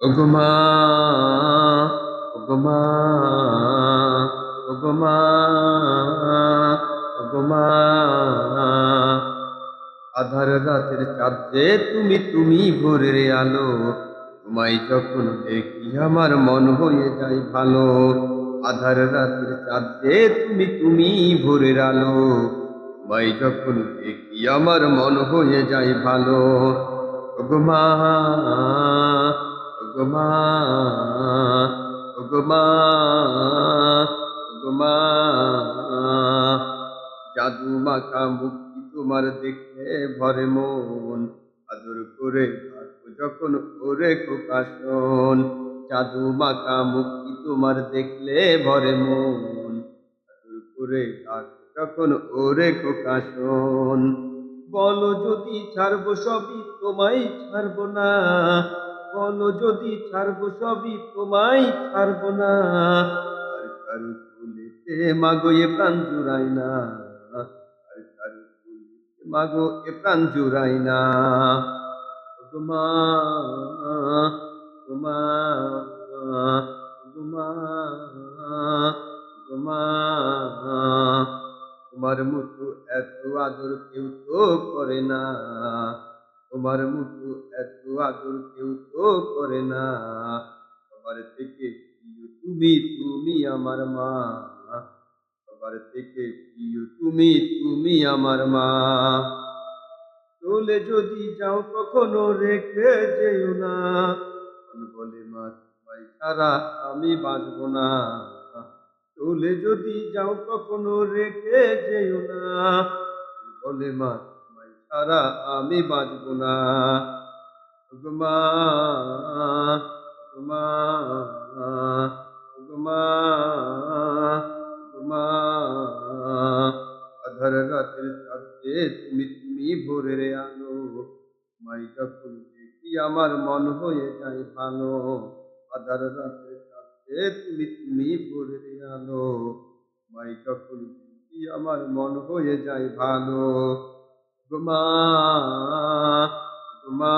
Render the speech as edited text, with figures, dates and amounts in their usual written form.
ওগো মা, ওগো মা, ওগো মা, ওগো মা। আধার রাতের চাঁদ যে তুমি ভোরের আলো, তোমায় যখন দেখি আমার মন হয়ে যায় ভালো। আধার রাতের চাঁদ যে তুমি ভোরের আলো, তোমায় যখন দেখি আমার মন হয়ে যায় ভালো। ওগো মা, ওগো মা, ওগো মা, ওগো মা। জাদু মাখা মুক্তি তোমার দেখে ভরে মন, আদর করে ডাকো যখন ওরে খোকা শোন। জাদু মাখা মুক্তি তোমার দেখলে ভরে মন, আদর করে ডাকো যখন ওরে খোকা শোন। বলো যদি ছাড়বো সবই তোমায় ছাড়বো না, বলো যদি ছাড়বো সবই তোমায় ছাড়বো না। আর কারু কুলেতে মাগো এ প্রাণ জুড়াই না, আর কারু কুলেতে মাগো এ প্রাণ জুড়াই না। ওগো মা, ওগো মা, ওগো মা, ওগো মা। তোমার মতো এত আদর কেউ তো করে না, তোমার মতো এত আদর কেউ তো করে না। সবার থেকে প্রিয় তুমি আমার মা, সবার থেকে প্রিয় তুমি আমার মা। চলে যদি যাও কখনো রেখে যেও না, মন বলে মা তোমায় ছাড়া আমি বাঁচবো না। চলে যদি যাও কখনো রেখে যেও না, মন বলে মা তোমায় ছাড়া আমি বাঁচবো না। ওগো মা, ওগো মা, ওগো মা, ওগো মা। আধার রাতের চাঁদে তুমি ভোরের আলো, তোমায় যখন দেখি আমার মন হয়ে যায় ভালো। আধার রাতের চাঁদে তুমি ভোরের আলো, তোমায় যখন দেখি আমার মন হয়ে যায় ভালো। ওগো মা, ওগো মা,